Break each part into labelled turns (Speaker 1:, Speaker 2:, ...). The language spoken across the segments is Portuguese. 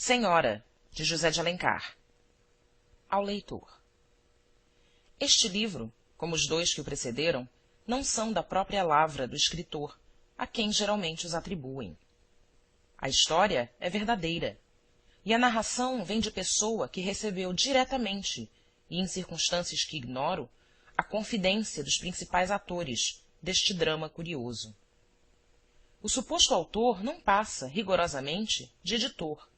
Speaker 1: Senhora, de José de Alencar. Ao leitor. Este livro, como os dois que o precederam, não são da própria lavra do escritor, a quem geralmente os atribuem. A história é verdadeira, e a narração vem de pessoa que recebeu diretamente, e em circunstâncias que ignoro, a confidência dos principais atores deste drama curioso. O suposto autor não passa, rigorosamente, de editor.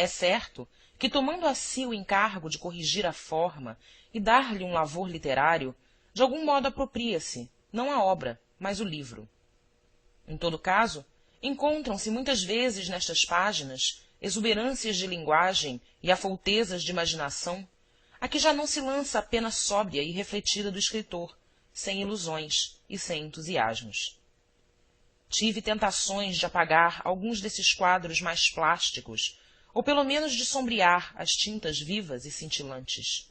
Speaker 1: É certo que, tomando a si o encargo de corrigir a forma e dar-lhe um lavor literário, de algum modo apropria-se, não a obra, mas o livro. Em todo caso, encontram-se muitas vezes nestas páginas exuberâncias de linguagem e afoutezas de imaginação, a que já não se lança a pena sóbria e refletida do escritor, sem ilusões e sem entusiasmos. Tive tentações de apagar alguns desses quadros mais plásticos, ou pelo menos de sombrear as tintas vivas e cintilantes.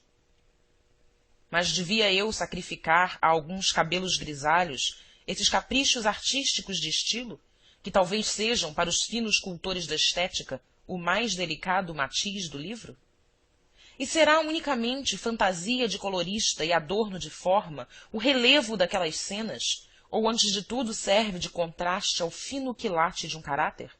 Speaker 1: Mas devia eu sacrificar a alguns cabelos grisalhos esses caprichos artísticos de estilo, que talvez sejam, para os finos cultores da estética, o mais delicado matiz do livro? E será unicamente fantasia de colorista e adorno de forma o relevo daquelas cenas, ou antes de tudo serve de contraste ao fino quilate de um caráter?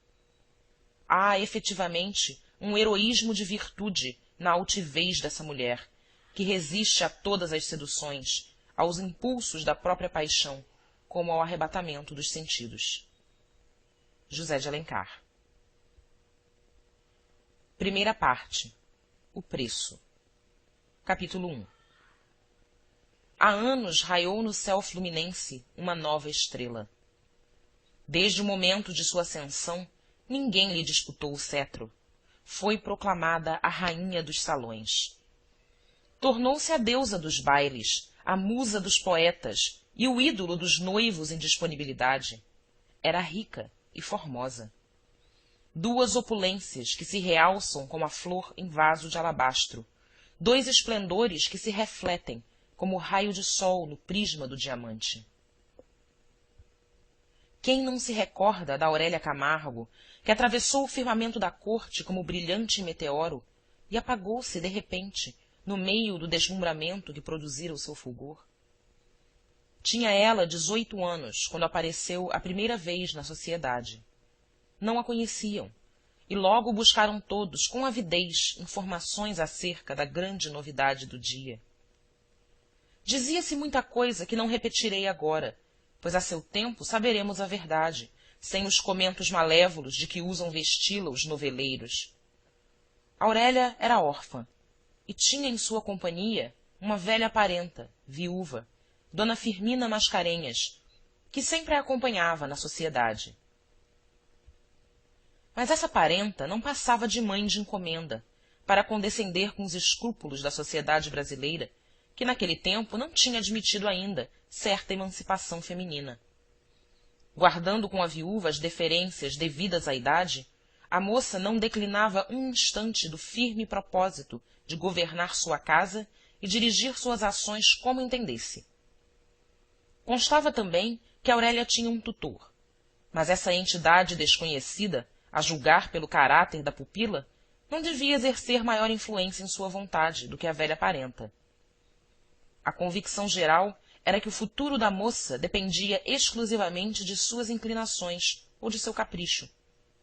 Speaker 1: Há, efetivamente, um heroísmo de virtude na altivez dessa mulher, que resiste a todas as seduções, aos impulsos da própria paixão, como ao arrebatamento dos sentidos. José de Alencar. Primeira parte. O preço. Capítulo 1. Há anos raiou no céu fluminense uma nova estrela. Desde o momento de sua ascensão, ninguém lhe disputou o cetro. Foi proclamada a rainha dos salões. Tornou-se a deusa dos bailes, a musa dos poetas e o ídolo dos noivos em disponibilidade. Era rica e formosa. Duas opulências que se realçam como a flor em vaso de alabastro, dois esplendores que se refletem como o raio de sol no prisma do diamante. Quem não se recorda da Aurélia Camargo, que atravessou o firmamento da corte como brilhante meteoro e apagou-se de repente no meio do deslumbramento que produzira o seu fulgor? Tinha ela 18 anos quando apareceu a primeira vez na sociedade. Não a conheciam, e logo buscaram todos com avidez informações acerca da grande novidade do dia. Dizia-se muita coisa que não repetirei agora, pois a seu tempo saberemos a verdade, sem os comentos malévolos de que usam vesti-la os noveleiros. Aurélia era órfã, e tinha em sua companhia uma velha parenta, viúva, Dona Firmina Mascarenhas, que sempre a acompanhava na sociedade. Mas essa parenta não passava de mãe de encomenda, para condescender com os escrúpulos da sociedade brasileira, que naquele tempo não tinha admitido ainda certa emancipação feminina. Guardando com a viúva as deferências devidas à idade, a moça não declinava um instante do firme propósito de governar sua casa e dirigir suas ações como entendesse. Constava também que Aurélia tinha um tutor, mas essa entidade desconhecida, a julgar pelo caráter da pupila, não devia exercer maior influência em sua vontade do que a velha parenta. A convicção geral era que o futuro da moça dependia exclusivamente de suas inclinações ou de seu capricho,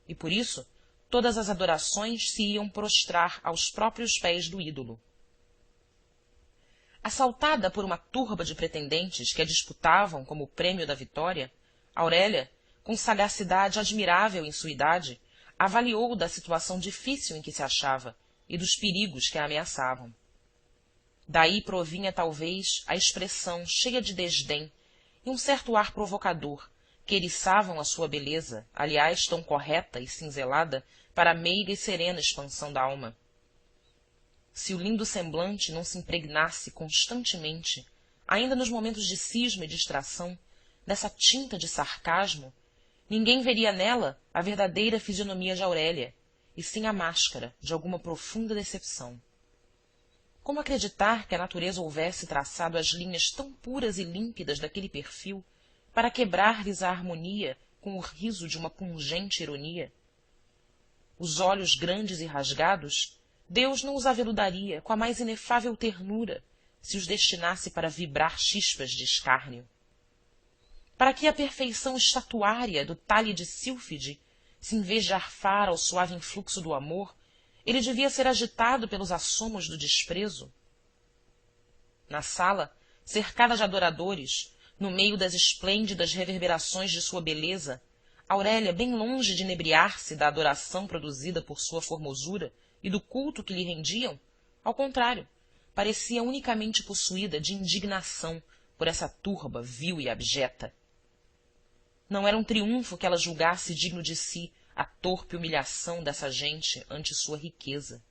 Speaker 1: e por isso todas as adorações se iam prostrar aos próprios pés do ídolo. Assaltada por uma turba de pretendentes que a disputavam como prêmio da vitória, Aurélia, com sagacidade admirável em sua idade, avaliou da situação difícil em que se achava e dos perigos que a ameaçavam. Daí provinha talvez a expressão cheia de desdém e um certo ar provocador que eriçavam a sua beleza, aliás tão correta e cinzelada para a meiga e serena expansão da alma. Se o lindo semblante não se impregnasse constantemente, ainda nos momentos de cisma e distração, dessa tinta de sarcasmo, ninguém veria nela a verdadeira fisionomia de Aurélia, e sim a máscara de alguma profunda decepção. Como acreditar que a natureza houvesse traçado as linhas tão puras e límpidas daquele perfil para quebrar-lhes a harmonia com o riso de uma pungente ironia? os olhos grandes e rasgados, Deus não os aveludaria com a mais inefável ternura se os destinasse para vibrar chispas de escárnio? Para que a perfeição estatuária do talhe de sílfide, se em vez de arfar ao suave influxo do amor, ele devia ser agitado pelos assomos do desprezo? Na sala, cercada de adoradores, no meio das esplêndidas reverberações de sua beleza, Aurélia, bem longe de inebriar-se da adoração produzida por sua formosura e do culto que lhe rendiam, ao contrário, parecia unicamente possuída de indignação por essa turba vil e abjeta. Não era um triunfo que ela julgasse digno de si a torpe humilhação dessa gente ante sua riqueza.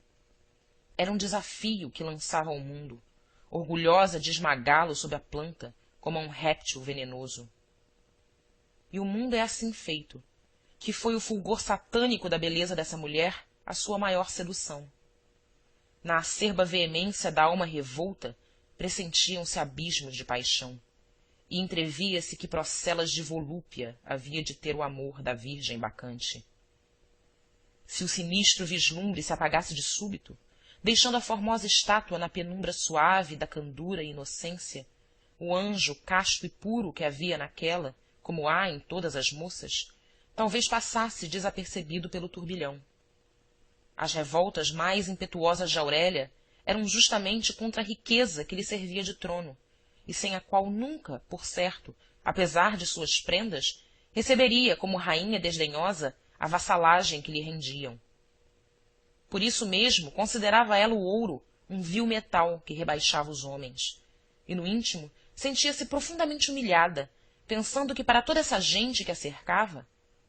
Speaker 1: Era um desafio que lançava ao mundo, orgulhosa de esmagá-lo sob a planta, como a um réptil venenoso. E o mundo é assim feito, que foi o fulgor satânico da beleza dessa mulher a sua maior sedução. Na acerba veemência da alma revolta, pressentiam-se abismos de paixão, e entrevia-se que procelas de volúpia havia de ter o amor da virgem bacante. Se o sinistro vislumbre se apagasse de súbito, deixando a formosa estátua na penumbra suave da candura e inocência, o anjo casto e puro que havia naquela, como há em todas as moças, talvez passasse desapercebido pelo turbilhão. As revoltas mais impetuosas de Aurélia eram justamente contra a riqueza que lhe servia de trono, e sem a qual nunca, por certo, apesar de suas prendas, receberia como rainha desdenhosa a vassalagem que lhe rendiam. Por isso mesmo considerava ela o ouro um vil metal que rebaixava os homens, e no íntimo sentia-se profundamente humilhada, pensando que para toda essa gente que a cercava,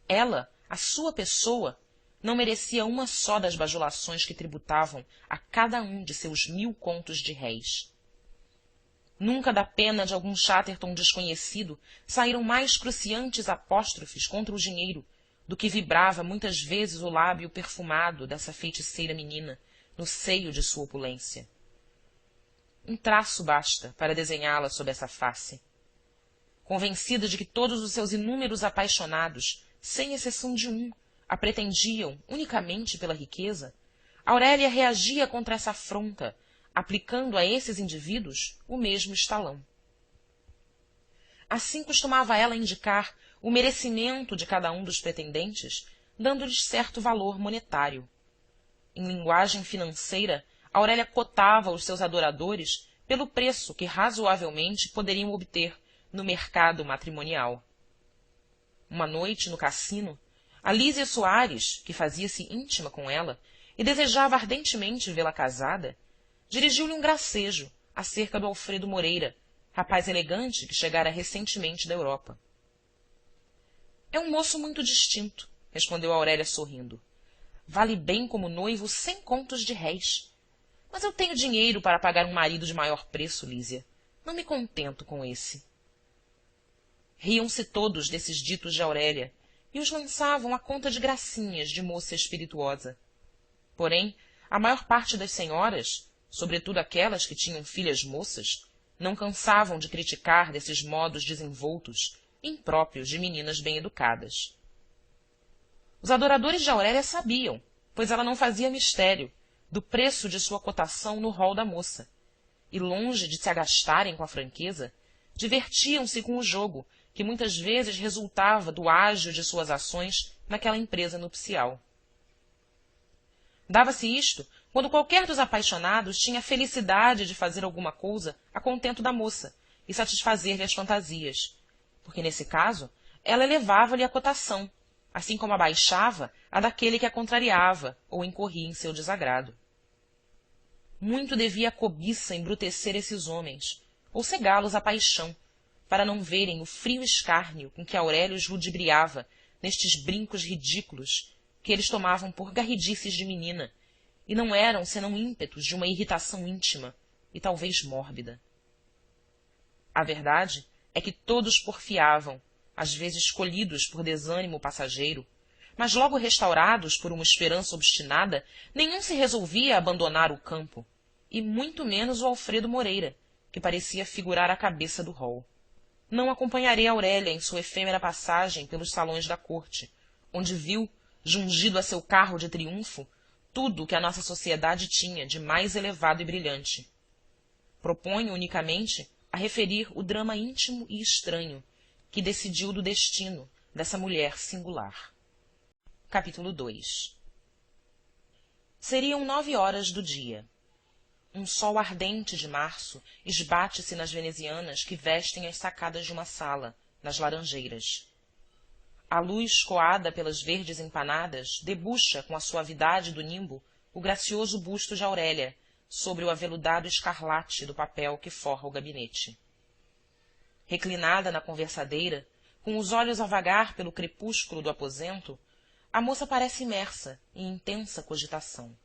Speaker 1: ela, a sua pessoa, não merecia uma só das bajulações que tributavam a cada um de seus 1000 contos de réis. Nunca da pena de algum Chatterton desconhecido saíram mais cruciantes apóstrofes contra o dinheiro do que vibrava muitas vezes o lábio perfumado dessa feiticeira menina no seio de sua opulência. Um traço basta para desenhá-la sob essa face. Convencida de que todos os seus inúmeros apaixonados, sem exceção de um, a pretendiam unicamente pela riqueza, Aurélia reagia contra essa afronta, aplicando a esses indivíduos o mesmo estalão. Assim costumava ela indicar o merecimento de cada um dos pretendentes, dando-lhes certo valor monetário. Em linguagem financeira, Aurélia cotava os seus adoradores pelo preço que razoavelmente poderiam obter no mercado matrimonial. Uma noite, no cassino, a Lísia Soares, que fazia-se íntima com ela e desejava ardentemente vê-la casada, dirigiu-lhe um gracejo acerca do Alfredo Moreira, rapaz elegante que chegara recentemente da Europa. É um moço muito distinto, respondeu Aurélia sorrindo. Vale bem como noivo 100 contos de réis. Mas eu tenho dinheiro para pagar um marido de maior preço, Lísia. Não me contento com esse. Riam-se todos desses ditos de Aurélia e os lançavam à conta de gracinhas de moça espirituosa. Porém, a maior parte das senhoras, sobretudo aquelas que tinham filhas moças, não cansavam de criticar desses modos desenvoltos, impróprios de meninas bem-educadas. Os adoradores de Aurélia sabiam, pois ela não fazia mistério, do preço de sua cotação no rol da moça, e longe de se agastarem com a franqueza, divertiam-se com o jogo que muitas vezes resultava do ágio de suas ações naquela empresa nupcial. Dava-se isto quando qualquer dos apaixonados tinha a felicidade de fazer alguma coisa a contento da moça e satisfazer-lhe as fantasias, porque nesse caso ela elevava-lhe a cotação, assim como abaixava a daquele que a contrariava ou incorria em seu desagrado. Muito devia a cobiça embrutecer esses homens, ou cegá-los à paixão, para não verem o frio escárnio com que Aurélia os ludibriava nestes brincos ridículos que eles tomavam por garridices de menina, e não eram senão ímpetos de uma irritação íntima e talvez mórbida. A verdade é que todos porfiavam, às vezes colhidos por desânimo passageiro, mas logo restaurados por uma esperança obstinada, nenhum se resolvia a abandonar o campo, e muito menos o Alfredo Moreira, que parecia figurar a cabeça do rol. Não acompanharei Aurélia em sua efêmera passagem pelos salões da corte, onde viu, jungido a seu carro de triunfo, tudo o que a nossa sociedade tinha de mais elevado e brilhante. Proponho unicamente a referir o drama íntimo e estranho que decidiu do destino dessa mulher singular. Capítulo 2. Seriam 9 horas do dia. Um sol ardente de março esbate-se nas venezianas que vestem as sacadas de uma sala, nas laranjeiras. A luz coada pelas verdes empanadas debuxa com a suavidade do nimbo o gracioso busto de Aurélia sobre o aveludado escarlate do papel que forra o gabinete. Reclinada na conversadeira, com os olhos a vagar pelo crepúsculo do aposento, a moça parece imersa em intensa cogitação.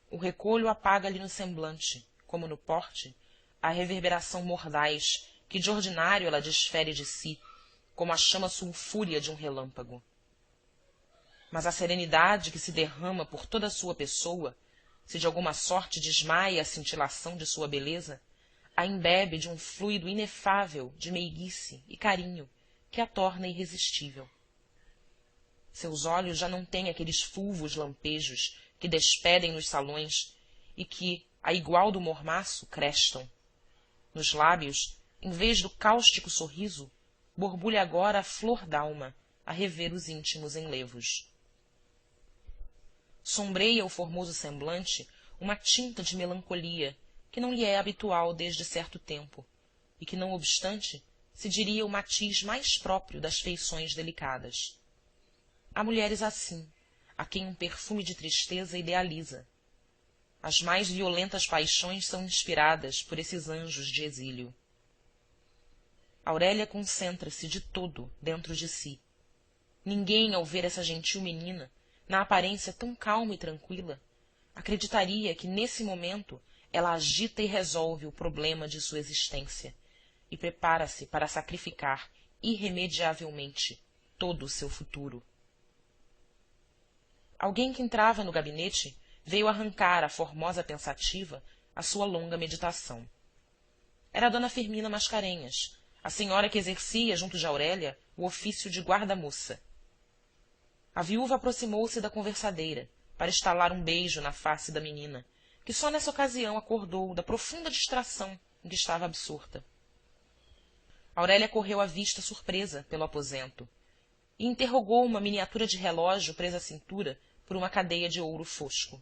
Speaker 1: O recolho apaga-lhe no semblante, como no porte, a reverberação mordaz que de ordinário ela desfere de si, como a chama sulfúrea de um relâmpago. Mas a serenidade que se derrama por toda a sua pessoa, se de alguma sorte desmaia a cintilação de sua beleza, a embebe de um fluido inefável de meiguice e carinho que a torna irresistível. Seus olhos já não têm aqueles fulvos lampejos que despedem nos salões e que, a igual do mormaço, crestam. Nos lábios, em vez do cáustico sorriso, borbulha agora a flor d'alma a rever os íntimos enlevos. Sombreia o formoso semblante uma tinta de melancolia que não lhe é habitual desde certo tempo e que, não obstante, se diria o matiz mais próprio das feições delicadas. Há mulheres assim, a quem um perfume de tristeza idealiza. As mais violentas paixões são inspiradas por esses anjos de exílio. Aurélia concentra-se de todo dentro de si. Ninguém, ao ver essa gentil menina, na aparência tão calma e tranquila, acreditaria que nesse momento ela agita e resolve o problema de sua existência e prepara-se para sacrificar irremediavelmente todo o seu futuro. Alguém que entrava no gabinete veio arrancar à formosa pensativa a sua longa meditação. Era dona Firmina Mascarenhas, a senhora que exercia junto de Aurélia o ofício de guarda-moça. A viúva aproximou-se da conversadeira para estalar um beijo na face da menina, que só nessa ocasião acordou da profunda distração em que estava absorta. Aurélia correu à vista surpresa pelo aposento e interrogou uma miniatura de relógio presa à cintura por uma cadeia de ouro fosco.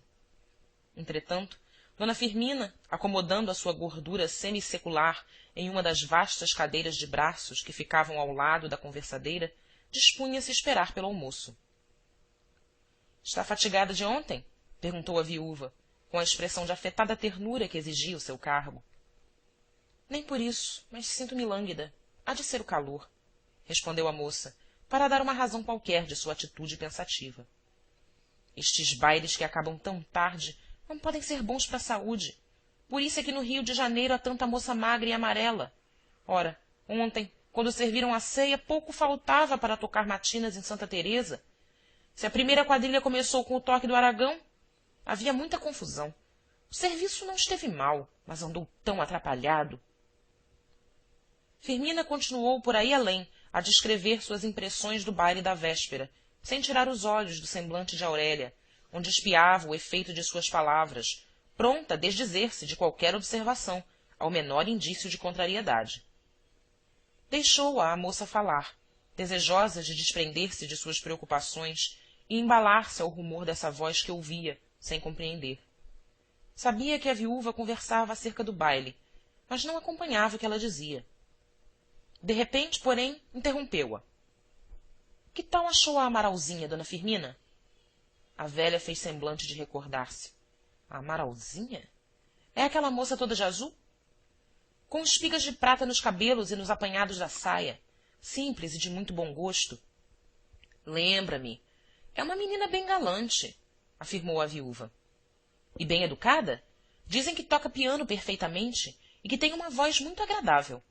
Speaker 1: Entretanto, dona Firmina, acomodando a sua gordura semissecular em uma das vastas cadeiras de braços que ficavam ao lado da conversadeira, dispunha-se a esperar pelo almoço. — Está fatigada de ontem? — perguntou a viúva, com a expressão de afetada ternura que exigia o seu cargo. — Nem por isso, mas sinto-me lânguida. Há de ser o calor — respondeu a moça, para dar uma razão qualquer de sua atitude pensativa. — Estes bailes que acabam tão tarde não podem ser bons para a saúde. Por isso é que no Rio de Janeiro há tanta moça magra e amarela. Ora, ontem, quando serviram a ceia, pouco faltava para tocar matinas em Santa Teresa. Se a primeira quadrilha começou com o toque do Aragão, havia muita confusão. O serviço não esteve mal, mas andou tão atrapalhado. Firmina continuou por aí além a descrever suas impressões do baile da véspera, sem tirar os olhos do semblante de Aurélia, onde espiava o efeito de suas palavras, pronta a desdizer-se de qualquer observação, ao menor indício de contrariedade. Deixou-a a moça falar, desejosa de desprender-se de suas preocupações e embalar-se ao rumor dessa voz que ouvia, sem compreender. Sabia que a viúva conversava acerca do baile, mas não acompanhava o que ela dizia. De repente, porém, interrompeu-a. — Que tal achou a Amaralzinha, dona Firmina? A velha fez semblante de recordar-se. — A Amaralzinha? É aquela moça toda de azul? Com espigas de prata nos cabelos e nos apanhados da saia, simples e de muito bom gosto. — Lembra-me. É uma menina bem galante, afirmou a viúva. — E bem educada? Dizem que toca piano perfeitamente e que tem uma voz muito agradável.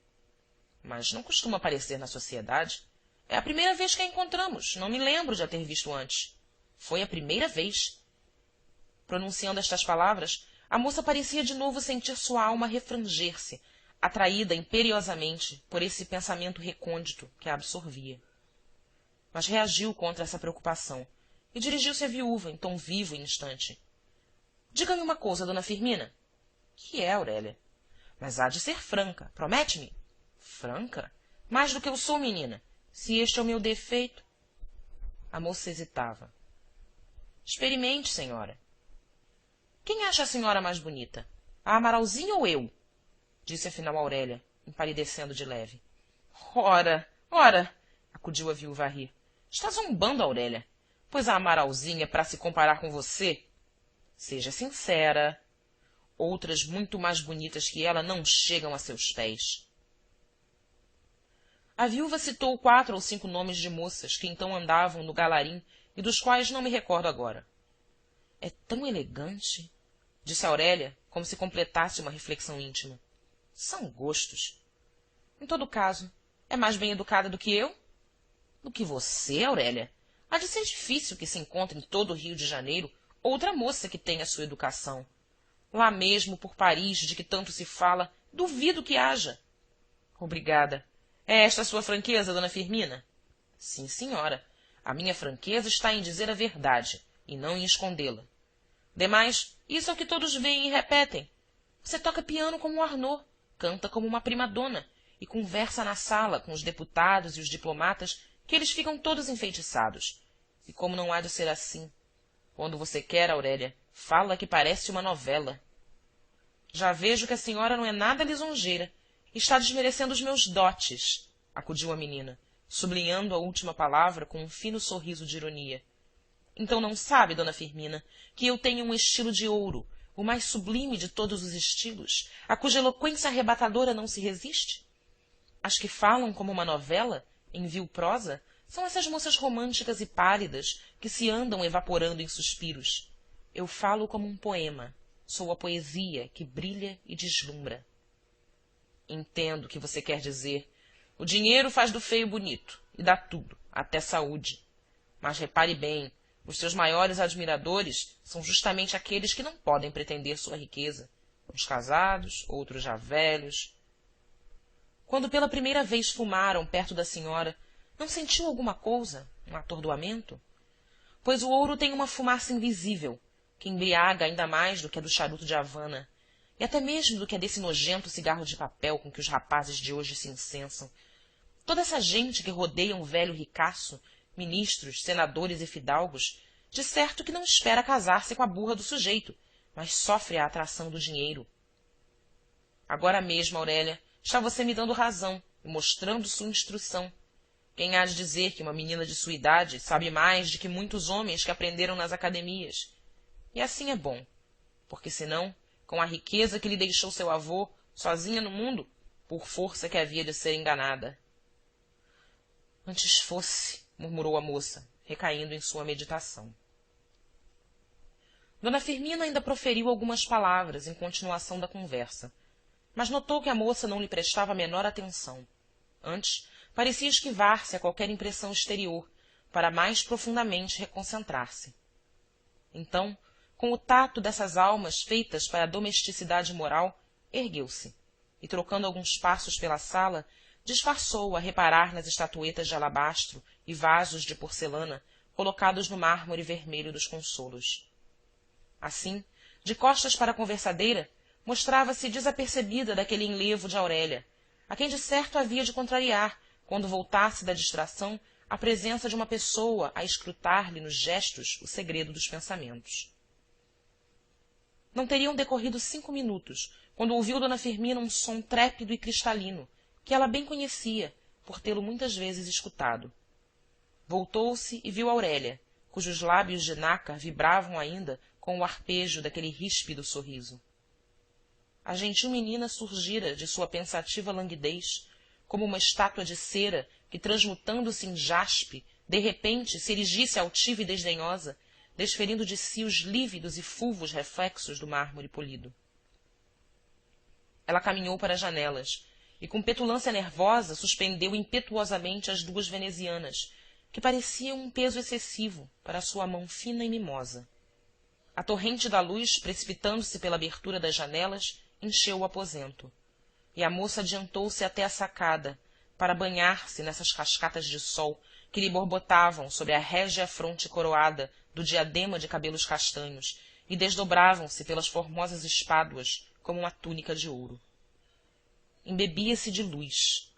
Speaker 1: Mas não costuma aparecer na sociedade. É a primeira vez que a encontramos. Não me lembro de a ter visto antes. Foi a primeira vez. Pronunciando estas palavras, a moça parecia de novo sentir sua alma refranger-se, atraída imperiosamente por esse pensamento recôndito que a absorvia. Mas reagiu contra essa preocupação e dirigiu-se à viúva em tom vivo e instante. Diga-me uma coisa, dona Firmina. Que é, Aurélia? Mas há de ser franca. Promete-me? Franca? Mais do que eu sou, menina. Se este é o meu defeito... A moça hesitava. Experimente, senhora. Quem acha a senhora mais bonita? A Amaralzinha ou eu? Disse afinal Aurélia, empalidecendo de leve. Ora, ora! Acudiu a viúva a rir. Está zombando, Aurélia. Pois a Amaralzinha é para se comparar com você? Seja sincera. Outras muito mais bonitas que ela não chegam a seus pés. A viúva citou 4 ou 5 nomes de moças que então andavam no galarim e dos quais não me recordo agora. É tão elegante, disse Aurélia, como se completasse uma reflexão íntima. São gostos. Em todo caso, é mais bem educada do que eu? Do que você, Aurélia? Há de ser difícil que se encontre em todo o Rio de Janeiro outra moça que tenha sua educação. Lá mesmo, por Paris, de que tanto se fala, duvido que haja. Obrigada. É esta a sua franqueza, dona Firmina? Sim, senhora. A minha franqueza está em dizer a verdade, e não em escondê-la. Demais, isso é o que todos veem e repetem. Você toca piano como um Arnaud, canta como uma prima-dona, e conversa na sala com os deputados e os diplomatas, que eles ficam todos enfeitiçados. E como não há de ser assim? Quando você quer, Aurélia, fala que parece uma novela. Já vejo que a senhora não é nada lisonjeira. Está desmerecendo os meus dotes, acudiu a menina, sublinhando a última palavra com um fino sorriso de ironia. Então não sabe, dona Firmina, que eu tenho um estilo de ouro, o mais sublime de todos os estilos, a cuja eloquência arrebatadora não se resiste? As que falam como uma novela, em vil prosa, são essas moças românticas e pálidas que se andam evaporando em suspiros. Eu falo como um poema, sou a poesia que brilha e deslumbra. Entendo o que você quer dizer. O dinheiro faz do feio bonito, e dá tudo, até saúde. Mas repare bem, os seus maiores admiradores são justamente aqueles que não podem pretender sua riqueza. Uns casados, outros já velhos. Quando pela primeira vez fumaram perto da senhora, não sentiu alguma coisa, um atordoamento? Pois o ouro tem uma fumaça invisível, que embriaga ainda mais do que a do charuto de Havana, e até mesmo do que é desse nojento cigarro de papel com que os rapazes de hoje se incensam. Toda essa gente que rodeia um velho ricaço, ministros, senadores e fidalgos, de certo que não espera casar-se com a burra do sujeito, mas sofre a atração do dinheiro. Agora mesmo, Aurélia, está você me dando razão e mostrando sua instrução. Quem há de dizer que uma menina de sua idade sabe mais de que muitos homens que aprenderam nas academias? E assim é bom, porque senão, com a riqueza que lhe deixou seu avô, sozinha no mundo, por força que havia de ser enganada. Antes fosse, murmurou a moça, recaindo em sua meditação. Dona Firmina ainda proferiu algumas palavras em continuação da conversa, mas notou que a moça não lhe prestava a menor atenção. Antes, parecia esquivar-se a qualquer impressão exterior, para mais profundamente reconcentrar-se. Então, com o tato dessas almas feitas para a domesticidade moral, ergueu-se e, trocando alguns passos pela sala, disfarçou a reparar nas estatuetas de alabastro e vasos de porcelana colocados no mármore vermelho dos consolos. Assim, de costas para a conversadeira, mostrava-se desapercebida daquele enlevo de Aurélia, a quem de certo havia de contrariar, quando voltasse da distração, a presença de uma pessoa a escrutar-lhe nos gestos o segredo dos pensamentos. Não teriam decorrido 5 minutos, quando ouviu dona Firmina um som trépido e cristalino, que ela bem conhecia, por tê-lo muitas vezes escutado. Voltou-se e viu Aurélia, cujos lábios de nácar vibravam ainda com o arpejo daquele ríspido sorriso. A gentil menina surgira de sua pensativa languidez, como uma estátua de cera que, transmutando-se em jaspe, de repente se erigisse altiva e desdenhosa, desferindo de si os lívidos e fulvos reflexos do mármore polido. Ela caminhou para as janelas e, com petulância nervosa, suspendeu impetuosamente as 2 venezianas, que pareciam um peso excessivo para sua mão fina e mimosa. A torrente da luz, precipitando-se pela abertura das janelas, encheu o aposento, e a moça adiantou-se até a sacada, para banhar-se nessas cascatas de sol que lhe borbotavam sobre a régia fronte coroada do diadema de cabelos castanhos e desdobravam-se pelas formosas espáduas como uma túnica de ouro. Embebia-se de luz.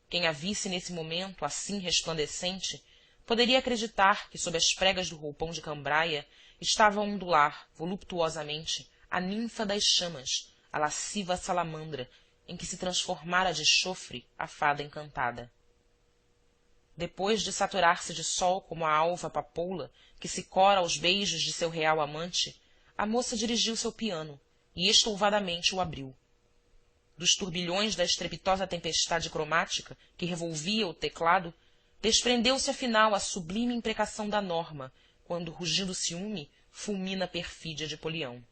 Speaker 1: Quem a visse nesse momento assim resplandecente poderia acreditar que sob as pregas do roupão de cambraia estava a ondular voluptuosamente a ninfa das chamas, a lasciva salamandra em que se transformara de chofre a fada encantada. Depois de saturar-se de sol como a alva papoula que se cora aos beijos de seu real amante, a moça dirigiu-se ao piano e estouvadamente o abriu. Dos turbilhões da estrepitosa tempestade cromática que revolvia o teclado, desprendeu-se afinal a sublime imprecação da norma, quando, rugindo o ciúme, fulmina a perfídia de Polião.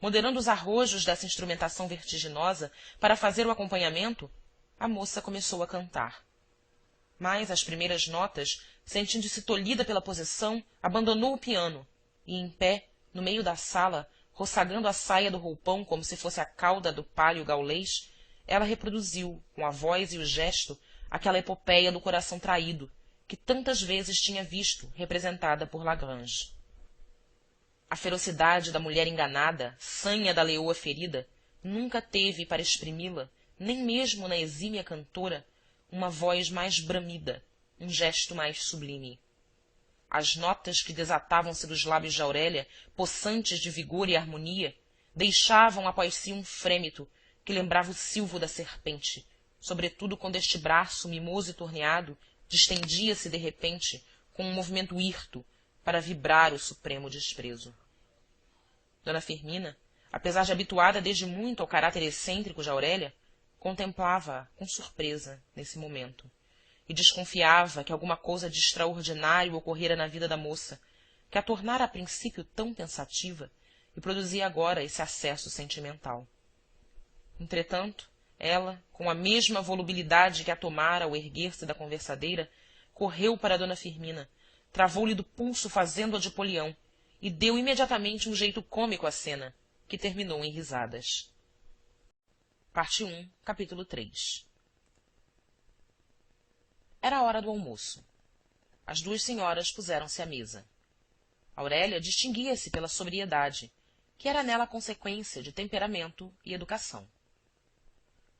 Speaker 1: Moderando os arrojos dessa instrumentação vertiginosa para fazer o acompanhamento, a moça começou a cantar. Mas, às primeiras notas, sentindo-se tolhida pela posição, abandonou o piano e, em pé, no meio da sala, roçagando a saia do roupão como se fosse a cauda do pálio gaulês, ela reproduziu, com a voz e o gesto, aquela epopéia do coração traído, que tantas vezes tinha visto representada por Lagrange. A ferocidade da mulher enganada, sanha da leoa ferida, nunca teve para exprimi-la, nem mesmo na exímia cantora, uma voz mais bramida, um gesto mais sublime. As notas que desatavam-se dos lábios de Aurélia, possantes de vigor e harmonia, deixavam após si um frêmito que lembrava o silvo da serpente, sobretudo quando este braço mimoso e torneado distendia-se de repente com um movimento hirto para vibrar o supremo desprezo. Dona Firmina, apesar de habituada desde muito ao caráter excêntrico de Aurélia, contemplava-a com surpresa nesse momento e desconfiava que alguma coisa de extraordinário ocorrera na vida da moça, que a tornara a princípio tão pensativa e produzia agora esse acesso sentimental. Entretanto, ela, com a mesma volubilidade que a tomara ao erguer-se da conversadeira, correu para Dona Firmina, travou-lhe do pulso fazendo-a de Polião e deu imediatamente um jeito cômico à cena, que terminou em risadas. Parte 1, capítulo 3. Era a hora do almoço. As duas senhoras puseram-se à mesa. Aurélia distinguia-se pela sobriedade, que era nela consequência de temperamento e educação.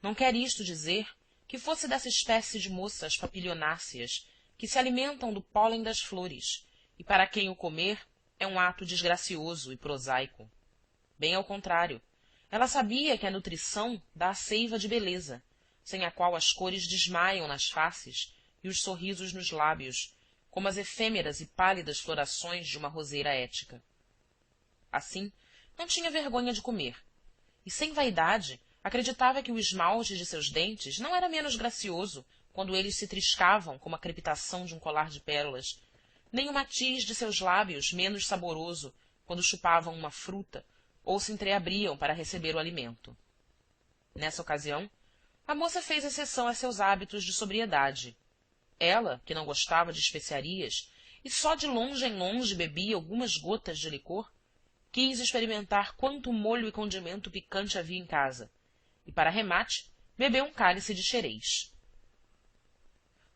Speaker 1: Não quer isto dizer que fosse dessa espécie de moças papilionáceas que se alimentam do pólen das flores e para quem o comer é um ato desgracioso e prosaico. Bem ao contrário, ela sabia que a nutrição dá a seiva de beleza, sem a qual as cores desmaiam nas faces e os sorrisos nos lábios, como as efêmeras e pálidas florações de uma roseira ética. Assim, não tinha vergonha de comer, e sem vaidade acreditava que o esmalte de seus dentes não era menos gracioso quando eles se triscavam como a crepitação de um colar de pérolas, nem o matiz de seus lábios menos saboroso quando chupavam uma fruta ou se entreabriam para receber o alimento. Nessa ocasião, a moça fez exceção a seus hábitos de sobriedade. Ela, que não gostava de especiarias e só de longe em longe bebia algumas gotas de licor, quis experimentar quanto molho e condimento picante havia em casa, e, para remate, bebeu um cálice de xerez.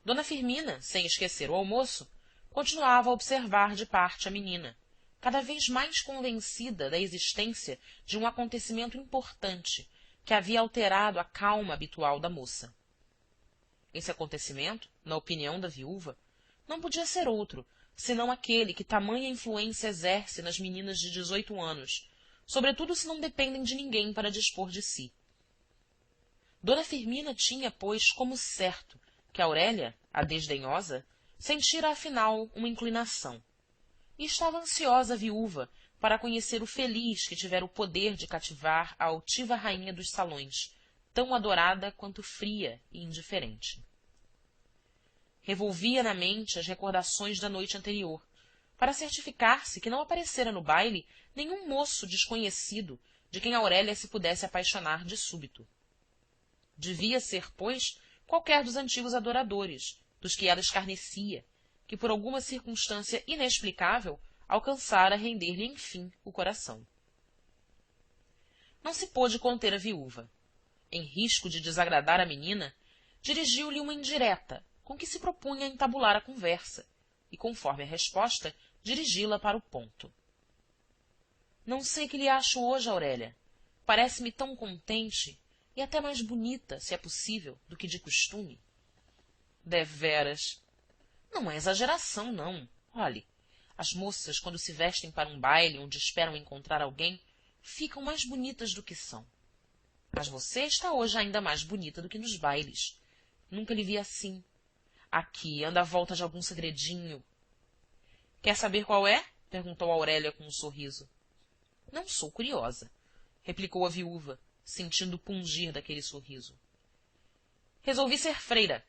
Speaker 1: Dona Firmina, sem esquecer o almoço, continuava a observar de parte a menina, cada vez mais convencida da existência de um acontecimento importante que havia alterado a calma habitual da moça. Esse acontecimento, na opinião da viúva, não podia ser outro senão aquele que tamanha influência exerce nas meninas de 18 anos, sobretudo se não dependem de ninguém para dispor de si. Dona Firmina tinha, pois, como certo que Aurélia, a desdenhosa, sentira afinal uma inclinação, e estava ansiosa a viúva para conhecer o feliz que tivera o poder de cativar a altiva rainha dos salões, tão adorada quanto fria e indiferente. Revolvia na mente as recordações da noite anterior, para certificar-se que não aparecera no baile nenhum moço desconhecido de quem Aurélia se pudesse apaixonar de súbito. Devia ser, pois, qualquer dos antigos adoradores, dos que ela escarnecia, que por alguma circunstância inexplicável alcançara render-lhe enfim o coração. Não se pôde conter a viúva. Em risco de desagradar a menina, dirigiu-lhe uma indireta, com que se propunha entabular a conversa e, conforme a resposta, dirigi-la para o ponto. Não sei que lhe acho hoje, Aurélia. Parece-me tão contente e até mais bonita, se é possível, do que de costume. Deveras. Não é exageração, não. Olhe, as moças, quando se vestem para um baile onde esperam encontrar alguém, ficam mais bonitas do que são. Mas você está hoje ainda mais bonita do que nos bailes. Nunca lhe vi assim. Aqui, anda à volta de algum segredinho. Quer saber qual é? Perguntou Aurélia com um sorriso. Não sou curiosa, replicou a viúva, sentindo pungir daquele sorriso. Resolvi ser freira.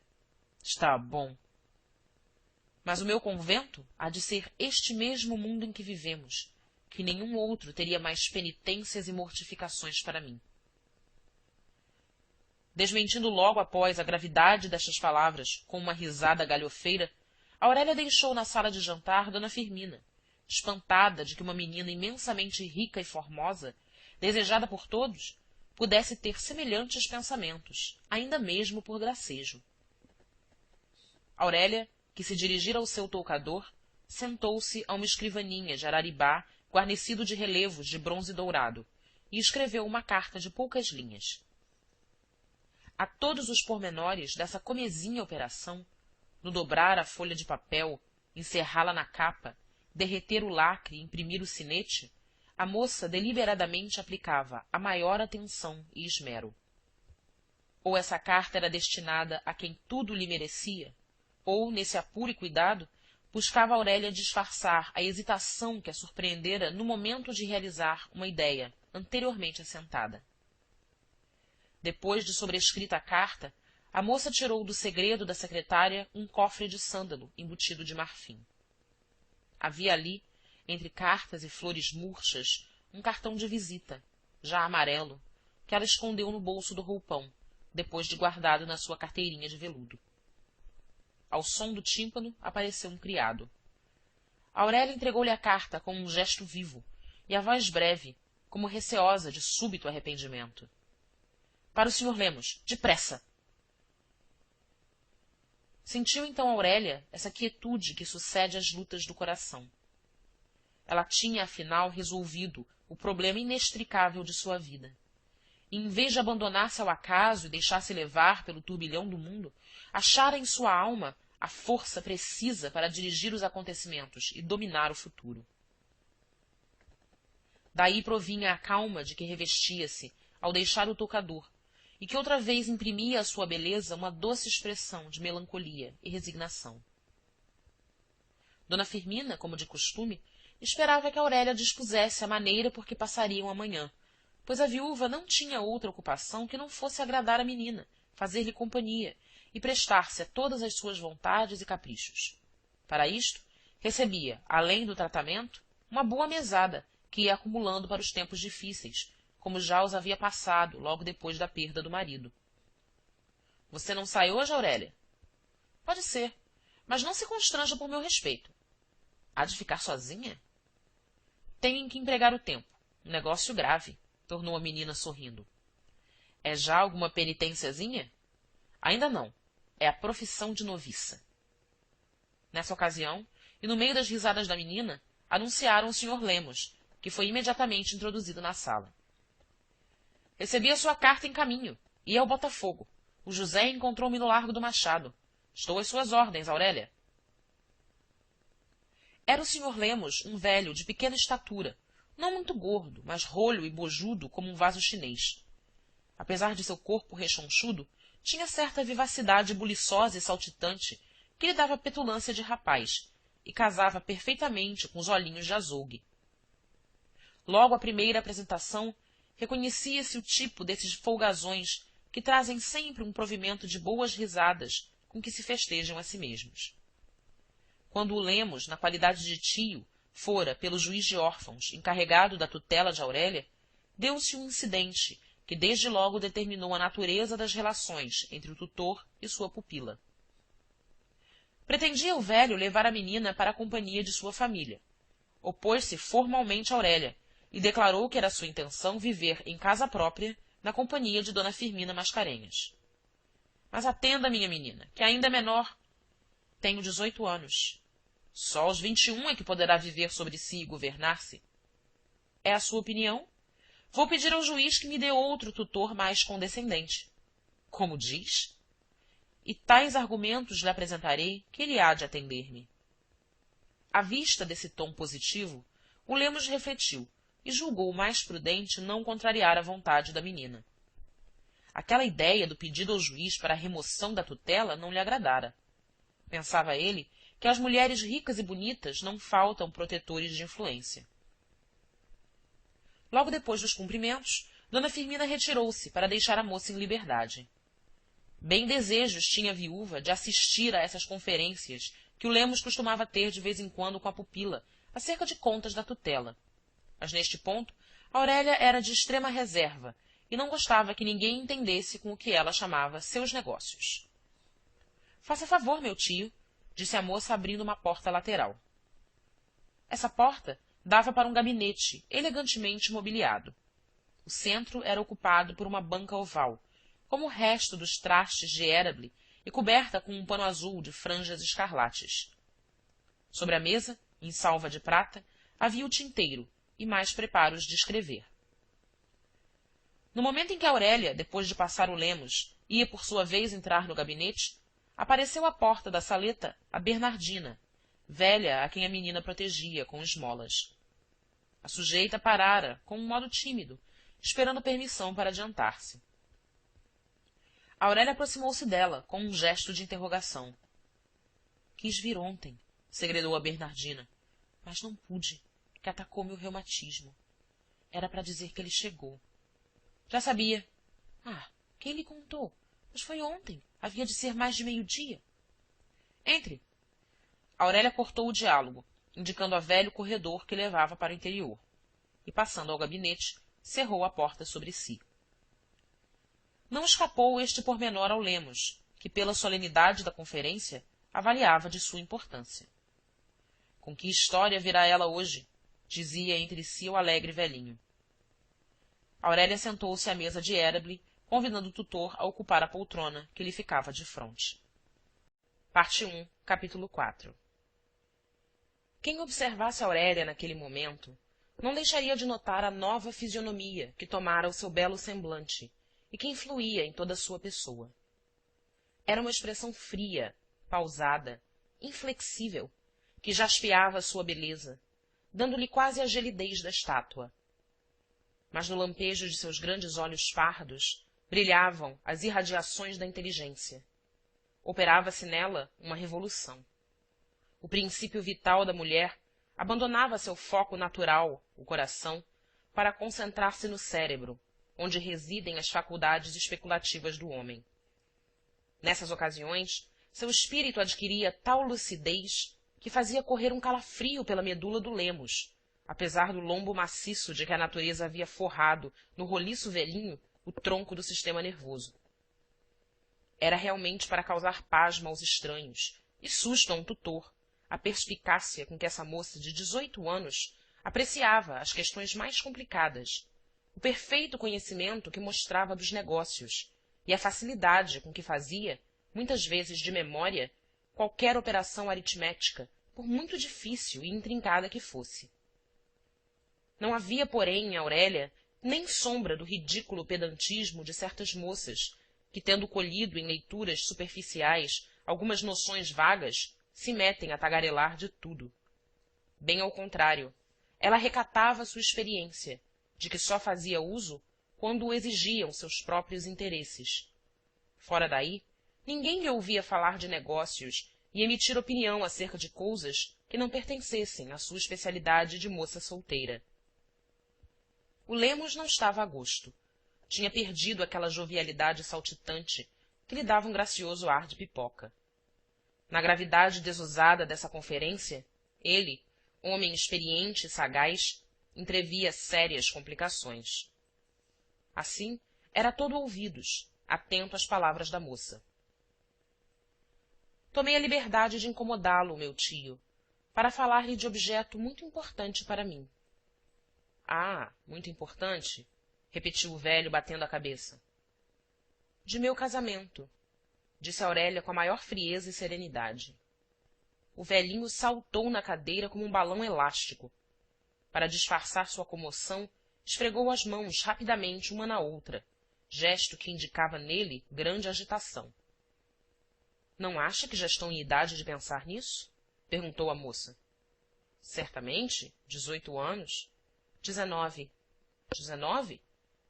Speaker 1: Está bom. Mas o meu convento há de ser este mesmo mundo em que vivemos, que nenhum outro teria mais penitências e mortificações para mim. Desmentindo logo após a gravidade destas palavras com uma risada galhofeira, Aurélia deixou na sala de jantar Dona Firmina, espantada de que uma menina imensamente rica e formosa, desejada por todos, pudesse ter semelhantes pensamentos, ainda mesmo por gracejo. Aurélia, que se dirigira ao seu toucador, sentou-se a uma escrivaninha de araribá guarnecido de relevos de bronze dourado e escreveu uma carta de poucas linhas. A todos os pormenores dessa comezinha operação, no dobrar a folha de papel, encerrá-la na capa, derreter o lacre e imprimir o sinete, a moça deliberadamente aplicava a maior atenção e esmero. Ou essa carta era destinada a quem tudo lhe merecia, ou, nesse apuro e cuidado, buscava Aurélia disfarçar a hesitação que a surpreendera no momento de realizar uma ideia anteriormente assentada. Depois de sobrescrita a carta, a moça tirou do segredo da secretária um cofre de sândalo embutido de marfim. Havia ali, entre cartas e flores murchas, um cartão de visita, já amarelo, que ela escondeu no bolso do roupão, depois de guardado na sua carteirinha de veludo. Ao som do tímpano, apareceu um criado. Aurélia entregou-lhe a carta com um gesto vivo, e a voz breve, como receosa de súbito arrependimento. Para o Sr. Lemos, depressa! Sentiu então Aurélia essa quietude que sucede às lutas do coração. Ela tinha, afinal, resolvido o problema inextricável de sua vida. E, em vez de abandonar-se ao acaso e deixar-se levar pelo turbilhão do mundo, achara em sua alma a força precisa para dirigir os acontecimentos e dominar o futuro. Daí provinha a calma de que revestia-se ao deixar o toucador, e que outra vez imprimia à sua beleza uma doce expressão de melancolia e resignação. Dona Firmina, como de costume, esperava que Aurélia dispusesse a maneira por que passariam a manhã, pois a viúva não tinha outra ocupação que não fosse agradar a menina, fazer-lhe companhia e prestar-se a todas as suas vontades e caprichos. Para isto, recebia, além do tratamento, uma boa mesada que ia acumulando para os tempos difíceis, como já os havia passado logo depois da perda do marido. — Você não sai hoje, Aurélia? — Pode ser, mas não se constranja por meu respeito. — Há de ficar sozinha? — Tenho em que empregar o tempo. Um negócio grave, tornou a menina sorrindo. — É já alguma penitenciazinha? — Ainda não. É a profissão de noviça. Nessa ocasião, e no meio das risadas da menina, anunciaram o Sr. Lemos, que foi imediatamente introduzido na sala. Recebi a sua carta em caminho. Ia ao Botafogo. O José encontrou-me no Largo do Machado. Estou às suas ordens, Aurélia. Era o Sr. Lemos um velho de pequena estatura, não muito gordo, mas rolho e bojudo como um vaso chinês. Apesar de seu corpo rechonchudo, tinha certa vivacidade buliçosa e saltitante que lhe dava petulância de rapaz e casava perfeitamente com os olhinhos de azougue. Logo à primeira apresentação, reconhecia-se o tipo desses folgazões que trazem sempre um provimento de boas risadas com que se festejam a si mesmos. Quando o Lemos, na qualidade de tio, fora, pelo juiz de órfãos, encarregado da tutela de Aurélia, deu-se um incidente que desde logo determinou a natureza das relações entre o tutor e sua pupila. Pretendia o velho levar a menina para a companhia de sua família. Opôs-se formalmente a Aurélia e declarou que era sua intenção viver em casa própria, na companhia de Dona Firmina Mascarenhas. Mas atenda, minha menina, que ainda é menor, Tenho 18 anos. Só aos 21 é que poderá viver sobre si e governar-se. É a sua opinião? Vou pedir ao juiz que me dê outro tutor mais condescendente. Como diz? E tais argumentos lhe apresentarei que ele há de atender-me. À vista desse tom positivo, o Lemos refletiu e julgou mais prudente não contrariar a vontade da menina. Aquela ideia do pedido ao juiz para a remoção da tutela não lhe agradara. Pensava ele que às mulheres ricas e bonitas não faltam protetores de influência. Logo depois dos cumprimentos, Dona Firmina retirou-se para deixar a moça em liberdade. Bem desejos tinha a viúva de assistir a essas conferências que o Lemos costumava ter de vez em quando com a pupila, acerca de contas da tutela. Mas neste ponto, Aurélia era de extrema reserva e não gostava que ninguém entendesse com o que ela chamava seus negócios. Faça favor, meu tio, disse a moça abrindo uma porta lateral. Essa porta dava para um gabinete elegantemente mobiliado. O centro era ocupado por uma banca oval, como o resto dos trastes de Érable, e coberta com um pano azul de franjas escarlates. Sobre a mesa, em salva de prata, havia o tinteiro e mais preparos de escrever. No momento em que Aurélia, depois de passar o Lemos, ia por sua vez entrar no gabinete, apareceu à porta da saleta a Bernardina, velha a quem a menina protegia com esmolas. A sujeita parara, com um modo tímido, esperando permissão para adiantar-se. Aurélia aproximou-se dela, com um gesto de interrogação. Quis vir ontem, segredou a Bernardina, mas não pude, que atacou-me o reumatismo. Era para dizer que ele chegou. Já sabia. Ah, quem lhe contou? Mas foi ontem. Havia de ser mais de meio-dia. Entre. Aurélia cortou o diálogo, indicando a velha o corredor que levava para o interior, e, passando ao gabinete, cerrou a porta sobre si. Não escapou este pormenor ao Lemos, que, pela solenidade da conferência, avaliava de sua importância. Com que história virá ela hoje? Dizia entre si o alegre velhinho. Aurélia sentou-se à mesa de Érable, convidando o tutor a ocupar a poltrona que lhe ficava defronte. Parte 1, capítulo 4. Quem observasse Aurélia naquele momento não deixaria de notar a nova fisionomia que tomara o seu belo semblante e que influía em toda a sua pessoa. Era uma expressão fria, pausada, inflexível, que jaspeava sua beleza, dando-lhe quase a gelidez da estátua. Mas no lampejo de seus grandes olhos pardos brilhavam as irradiações da inteligência. Operava-se nela uma revolução. O princípio vital da mulher abandonava seu foco natural, o coração, para concentrar-se no cérebro, onde residem as faculdades especulativas do homem. Nessas ocasiões, seu espírito adquiria tal lucidez que fazia correr um calafrio pela medula do Lemos, apesar do lombo maciço de que a natureza havia forrado no roliço velhinho o tronco do sistema nervoso. Era realmente para causar pasmo aos estranhos e susto a um tutor a perspicácia com que essa moça de 18 anos apreciava as questões mais complicadas, o perfeito conhecimento que mostrava dos negócios e a facilidade com que fazia, muitas vezes de memória, qualquer operação aritmética, por muito difícil e intrincada que fosse. Não havia, porém, em Aurélia nem sombra do ridículo pedantismo de certas moças que, tendo colhido em leituras superficiais algumas noções vagas, se metem a tagarelar de tudo. Bem ao contrário, ela recatava sua experiência, de que só fazia uso quando o exigiam seus próprios interesses. Fora daí, ninguém lhe ouvia falar de negócios e emitir opinião acerca de coisas que não pertencessem à sua especialidade de moça solteira. O Lemos não estava a gosto. Tinha perdido aquela jovialidade saltitante que lhe dava um gracioso ar de pipoca. Na gravidade desusada dessa conferência, ele, homem experiente e sagaz, entrevia sérias complicações. Assim, era todo ouvidos, atento às palavras da moça. Tomei a liberdade de incomodá-lo, meu tio, para falar-lhe de objeto muito importante para mim. Ah, muito importante? Repetiu o velho, batendo a cabeça. De meu casamento, disse Aurélia com a maior frieza e serenidade. o velhinho saltou na cadeira como um balão elástico. Para disfarçar sua comoção, esfregou as mãos rapidamente uma na outra, gesto que indicava nele grande agitação. — Não acha que já estou em idade de pensar nisso? Perguntou a moça. — Certamente, 18 anos. 19. 19?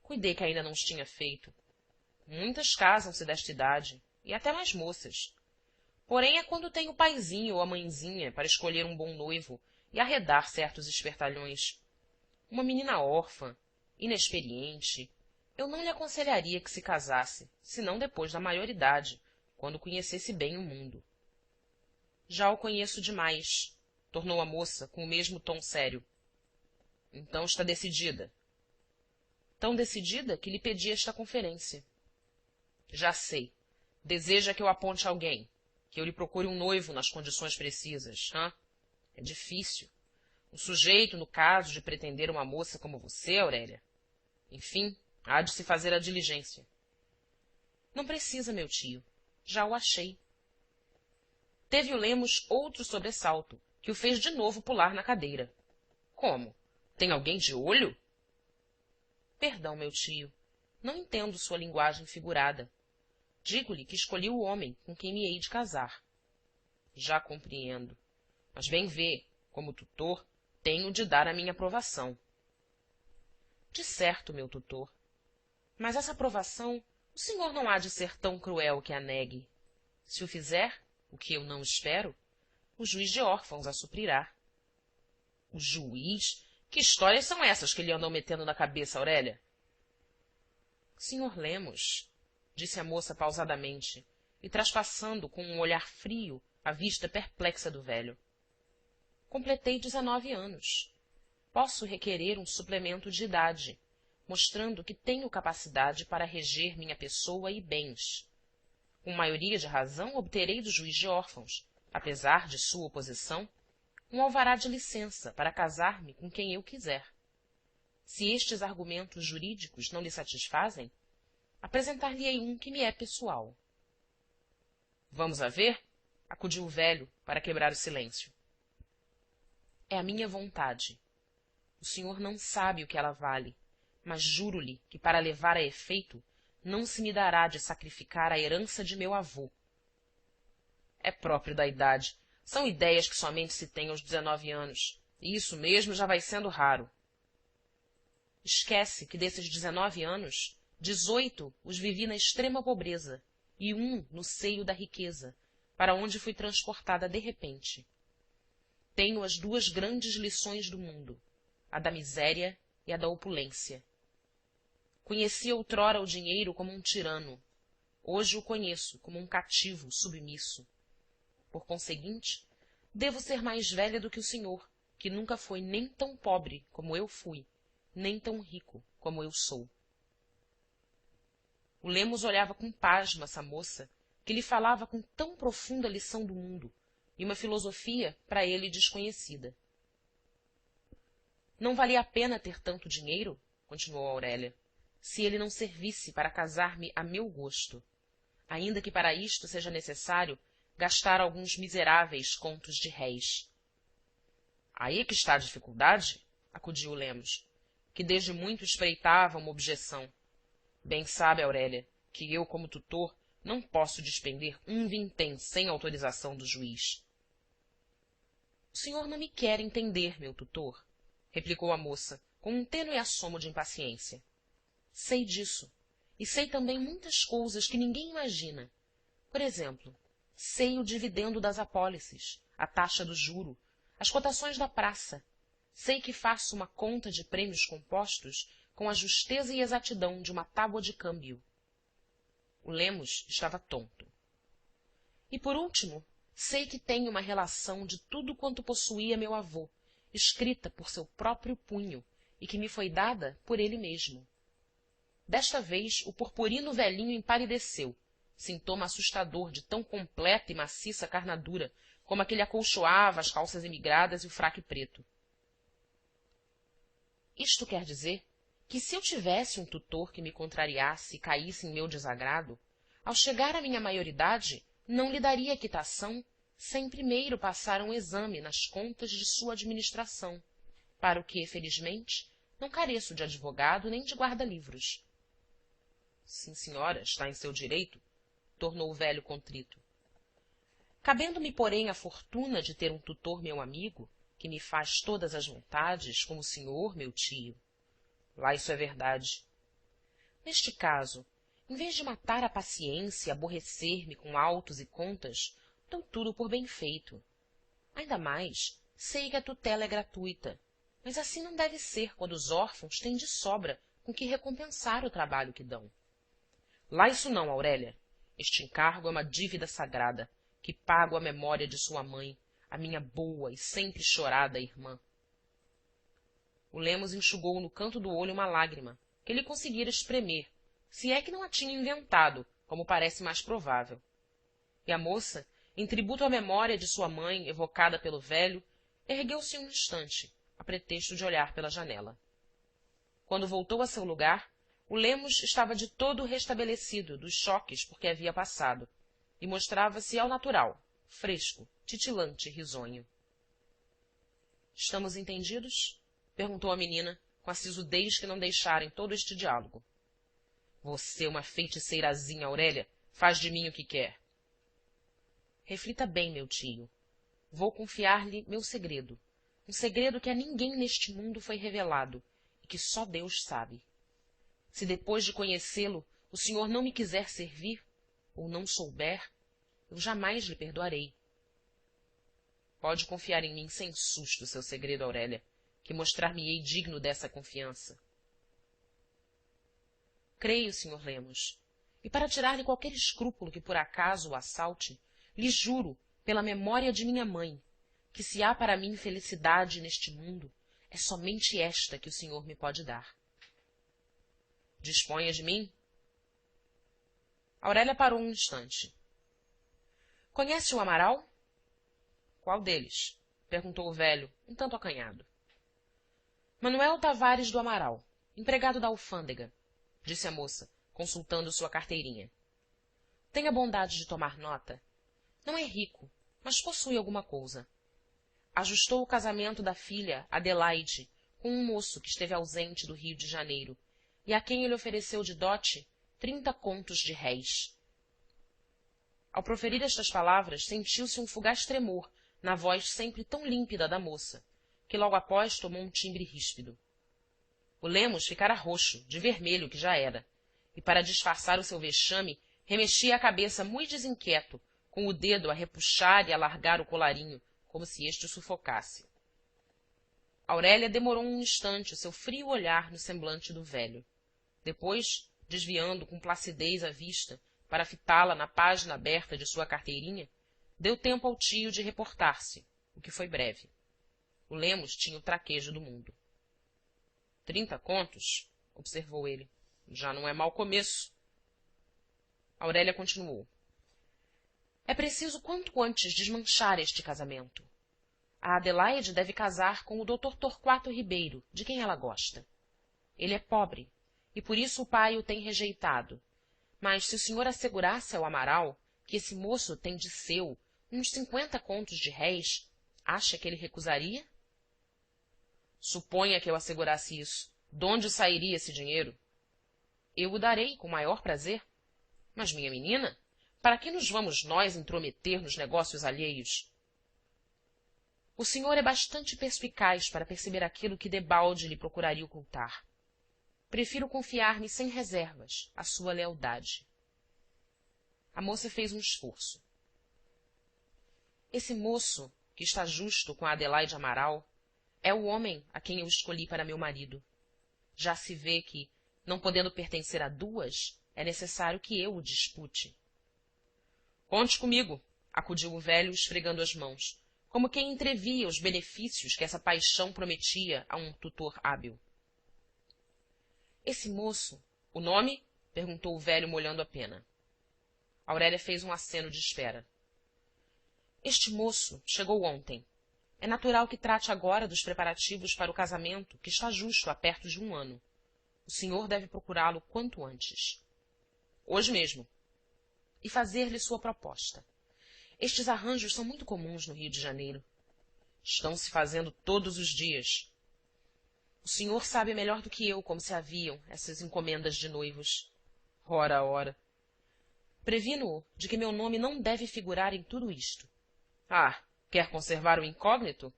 Speaker 1: Cuidei que ainda não os tinha feito. Muitas casam-se desta idade, e até mais moças. Porém é quando tem o paizinho ou a mãezinha para escolher um bom noivo e arredar certos espertalhões. Uma menina órfã, inexperiente, eu não lhe aconselharia que se casasse, senão depois da maioridade, quando conhecesse bem o mundo. Já o conheço demais, tornou a moça com o mesmo tom sério. Então está decidida. Tão decidida que lhe pedi esta conferência. Já sei. Deseja que eu aponte alguém, que eu lhe procure um noivo nas condições precisas, hã? É difícil. Um sujeito, no caso de pretender uma moça como você, Aurélia. Enfim, há de se fazer a diligência. Não precisa, meu tio. Já o achei. Teve o Lemos outro sobressalto, que o fez de novo pular na cadeira. Como? Tem alguém de olho? Perdão, meu tio. Não entendo sua linguagem figurada. Digo-lhe que escolhi o homem com quem me hei de casar. Já compreendo. Mas bem vê, como tutor, tenho de dar a minha aprovação. De certo, meu tutor. Mas essa aprovação o senhor não há de ser tão cruel que a negue. Se o fizer, o que eu não espero, o juiz de órfãos a suprirá. O juiz? Que histórias são essas que lhe andam metendo na cabeça, Aurélia? Senhor Lemos, disse a moça pausadamente, e traspassando com um olhar frio a vista perplexa do velho. Completei 19 anos. Posso requerer um suplemento de idade, mostrando que tenho capacidade para reger minha pessoa e bens. Com maioria de razão, obterei do juiz de órfãos, apesar de sua oposição, um alvará de licença para casar-me com quem eu quiser. Se estes argumentos jurídicos não lhe satisfazem, apresentar-lhe-ei um que me é pessoal. Vamos a ver? Acudiu o velho para quebrar o silêncio. É a minha vontade. O senhor não sabe o que ela vale, mas juro-lhe que para levar a efeito não se me dará de sacrificar a herança de meu avô. É próprio da idade. São ideias que somente se tem aos 19 anos, e isso mesmo já vai sendo raro. Esquece que desses 19 anos, 18 os vivi na extrema pobreza e um no seio da riqueza, para onde fui transportada de repente. Tenho as duas grandes lições do mundo, a da miséria e a da opulência. Conheci outrora o dinheiro como um tirano. Hoje o conheço como um cativo submisso. Por conseguinte, devo ser mais velha do que o senhor, que nunca foi nem tão pobre como eu fui, nem tão rico como eu sou. O Lemos olhava com pasmo essa moça, que lhe falava com tão profunda lição do mundo, e uma filosofia para ele desconhecida. Não valia a pena ter tanto dinheiro, continuou Aurélia, se ele não servisse para casar-me a meu gosto, ainda que para isto seja necessário gastar alguns miseráveis contos de réis. Aí é que está a dificuldade, acudiu o Lemos, que desde muito espreitava uma objeção. Bem sabe, Aurélia, que eu, como tutor, não posso despender um vintém sem autorização do juiz. O senhor não me quer entender, meu tutor, replicou a moça, com um tênue assomo de impaciência. Sei disso, e sei também muitas coisas que ninguém imagina. Por exemplo, sei o dividendo das apólices, a taxa do juro, as cotações da praça. Sei que faço uma conta de prêmios compostos com a justeza e exatidão de uma tábua de câmbio. O Lemos estava tonto. E por último, sei que tenho uma relação de tudo quanto possuía meu avô, escrita por seu próprio punho e que me foi dada por ele mesmo. Desta vez o purpurino velhinho empalideceu, sintoma assustador de tão completa e maciça carnadura como a que lhe acolchoava as calças emigradas e o fraque preto. Isto quer dizer que se eu tivesse um tutor que me contrariasse e caísse em meu desagrado, ao chegar à minha maioridade não lhe daria quitação sem primeiro passar um exame nas contas de sua administração, para o que, felizmente, não careço de advogado nem de guarda-livros. Sim, senhora, está em seu direito, tornou o velho contrito. Cabendo-me, porém, a fortuna de ter um tutor meu amigo, que me faz todas as vontades, como o senhor, meu tio. Lá isso é verdade. Neste caso, em vez de matar a paciência e aborrecer-me com autos e contas, dou tudo por bem feito. Ainda mais, sei que a tutela é gratuita, mas assim não deve ser quando os órfãos têm de sobra com que recompensar o trabalho que dão. Lá isso não, Aurélia. Este encargo é uma dívida sagrada, que pago à memória de sua mãe, a minha boa e sempre chorada irmã. O Lemos enxugou no canto do olho uma lágrima, que ele conseguira espremer, se é que não a tinha inventado, como parece mais provável. E a moça, em tributo à memória de sua mãe, evocada pelo velho, ergueu-se um instante, a pretexto de olhar pela janela. Quando voltou a seu lugar, o Lemos estava de todo restabelecido dos choques por que havia passado, e mostrava-se ao natural, fresco, titilante e risonho. Estamos entendidos? Perguntou a menina, com a sisudez que não deixara em todo este diálogo. Você, uma feiticeirazinha, Aurélia, faz de mim o que quer. Reflita bem, meu tio. Vou confiar-lhe meu segredo, um segredo que a ninguém neste mundo foi revelado e que só Deus sabe. Se depois de conhecê-lo o senhor não me quiser servir, ou não souber, eu jamais lhe perdoarei. Pode confiar em mim sem susto seu segredo, Aurélia, que mostrar-me-ei digno dessa confiança. Creio, Sr. Lemos, e para tirar-lhe qualquer escrúpulo que por acaso o assalte, lhe juro, pela memória de minha mãe, que se há para mim felicidade neste mundo, é somente esta que o senhor me pode dar. Disponha de mim. Aurélia parou um instante. Conhece o Amaral? Qual deles? Perguntou o velho, um tanto acanhado. Manuel Tavares do Amaral, empregado da alfândega, disse a moça, consultando sua carteirinha. Tenha bondade de tomar nota. Não é rico, mas possui alguma coisa. Ajustou o casamento da filha, Adelaide, com um moço que esteve ausente do Rio de Janeiro, e a quem ele ofereceu de dote 30 contos de réis. Ao proferir estas palavras, sentiu-se um fugaz tremor na voz sempre tão límpida da moça, que logo após tomou um timbre ríspido. O Lemos ficara roxo, de vermelho que já era, e para disfarçar o seu vexame, remexia a cabeça mui desinquieto, com o dedo a repuxar e alargar o colarinho, como se este o sufocasse. Aurélia demorou um instante o seu frio olhar no semblante do velho. Depois, desviando com placidez a vista para fitá-la na página aberta de sua carteirinha, deu tempo ao tio de reportar-se, o que foi breve. O Lemos tinha o traquejo do mundo. 30 contos? Observou ele. Já não é mau começo. Aurélia continuou. É preciso quanto antes desmanchar este casamento. A Adelaide deve casar com o Dr. Torquato Ribeiro, de quem ela gosta. Ele é pobre, e por isso o pai o tem rejeitado. Mas se o senhor assegurasse ao Amaral que esse moço tem de seu uns 50 contos de réis, acha que ele recusaria? Suponha que eu assegurasse isso. Donde sairia esse dinheiro? Eu o darei com maior prazer. Mas, minha menina, para que nos vamos nós intrometer nos negócios alheios? O senhor é bastante perspicaz para perceber aquilo que debalde lhe procuraria ocultar. Prefiro confiar-me sem reservas à sua lealdade. A moça fez um esforço. Esse moço, que está justo com a Adelaide Amaral, é o homem a quem eu escolhi para meu marido. Já se vê que, não podendo pertencer a duas, é necessário que eu o dispute. Conte comigo, acudiu o velho, esfregando as mãos, como quem entrevia os benefícios que essa paixão prometia a um tutor hábil. Esse moço, o nome? Perguntou o velho, molhando a pena. Aurélia fez um aceno de espera. Este moço chegou ontem. É natural que trate agora dos preparativos para o casamento, que está justo há perto de 1 ano. O senhor deve procurá-lo quanto antes. Hoje mesmo. E fazer-lhe sua proposta. Estes arranjos são muito comuns no Rio de Janeiro. Estão se fazendo todos os dias. O senhor sabe melhor do que eu como se haviam essas encomendas de noivos. Ora, ora. Previno-o de que meu nome não deve figurar em tudo isto. Ah, quer conservar o incógnito?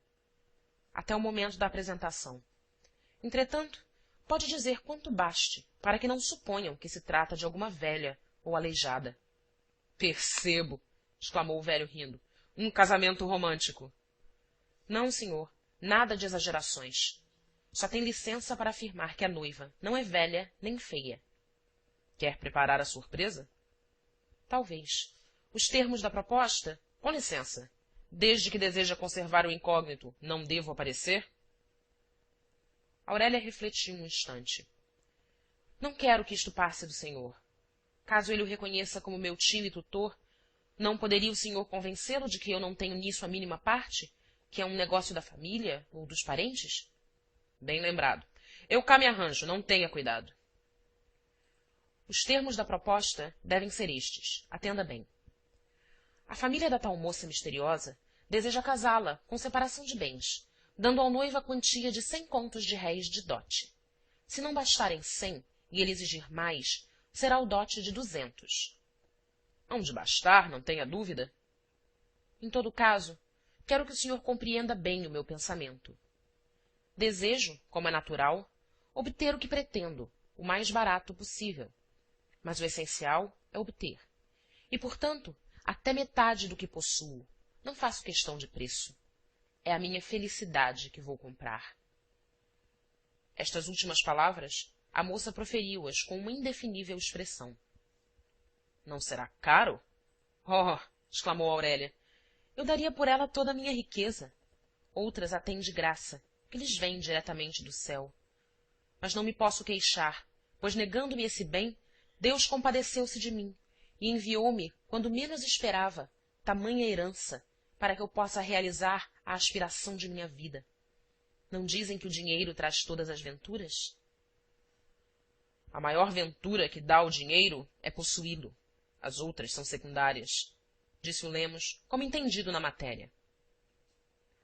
Speaker 1: Até o momento da apresentação. Entretanto, pode dizer quanto baste para que não suponham que se trata de alguma velha ou aleijada. Percebo, exclamou o velho rindo. Um casamento romântico. Não, senhor, nada de exagerações. Só tem licença para afirmar que a noiva não é velha nem feia. Quer preparar a surpresa? Talvez. Os termos da proposta? Com licença. Desde que deseja conservar o incógnito, não devo aparecer? Aurélia refletiu um instante. Não quero que isto passe do senhor. Caso ele o reconheça como meu tio e tutor, não poderia o senhor convencê-lo de que eu não tenho nisso a mínima parte? Que é um negócio da família ou dos parentes? Bem lembrado. Eu cá me arranjo, não tenha cuidado. Os termos da proposta devem ser estes. Atenda bem. A família da tal moça misteriosa deseja casá-la com separação de bens, dando ao noivo a quantia de 100 contos de réis de dote. Se não bastarem 100 e ele exigir mais, será o dote de 200. Hão de bastar, não tenha dúvida. Em todo caso, quero que o senhor compreenda bem o meu pensamento. Desejo, como é natural, obter o que pretendo, o mais barato possível. Mas o essencial é obter. E, portanto, até metade do que possuo. Não faço questão de preço. É a minha felicidade que vou comprar. Estas últimas palavras, a moça proferiu-as com uma indefinível expressão. Não será caro? Oh! Exclamou Aurélia. Eu daria por ela toda a minha riqueza. Outras a têm de graça, que lhes vem diretamente do céu. Mas não me posso queixar, pois negando-me esse bem, Deus compadeceu-se de mim e enviou-me, quando menos esperava, tamanha herança, para que eu possa realizar a aspiração de minha vida. Não dizem que o dinheiro traz todas as venturas? A maior ventura que dá o dinheiro é possuí-lo. As outras são secundárias, disse o Lemos, como entendido na matéria.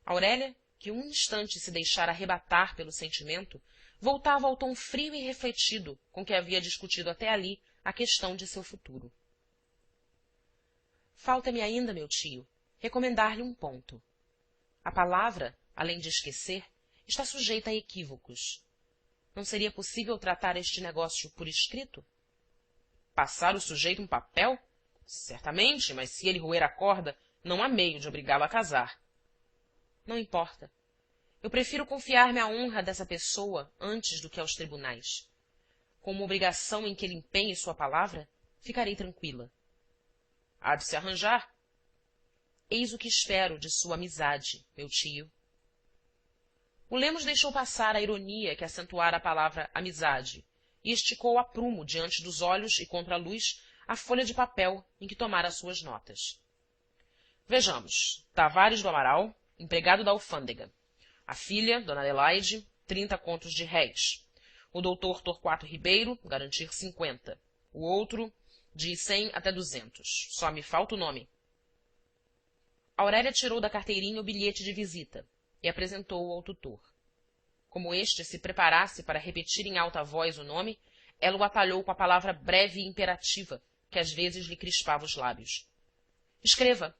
Speaker 1: Aurélia, que um instante se deixara arrebatar pelo sentimento, voltava ao tom frio e refletido com que havia discutido até ali a questão de seu futuro. Falta-me ainda, meu tio, recomendar-lhe um ponto. A palavra, além de esquecer, está sujeita a equívocos. Não seria possível tratar este negócio por escrito? Passar o sujeito um papel? Certamente, mas se ele roer a corda, não há meio de obrigá-lo a casar. Não importa. Eu prefiro confiar-me à honra dessa pessoa antes do que aos tribunais. Com uma obrigação em que ele empenhe sua palavra, ficarei tranquila. Há de se arranjar. Eis o que espero de sua amizade, meu tio. O Lemos deixou passar a ironia que acentuara a palavra amizade e esticou a prumo diante dos olhos e contra a luz a folha de papel em que tomara suas notas. Vejamos. Tavares do Amaral, empregado da alfândega. A filha, dona Adelaide, 30 contos de réis. O doutor Torquato Ribeiro, garantir 50. O outro, de 100 até 200. Só me falta o nome. Aurélia tirou da carteirinha o bilhete de visita e apresentou-o ao tutor. Como este se preparasse para repetir em alta voz o nome, ela o atalhou com a palavra breve e imperativa, que às vezes lhe crispava os lábios. Escreva.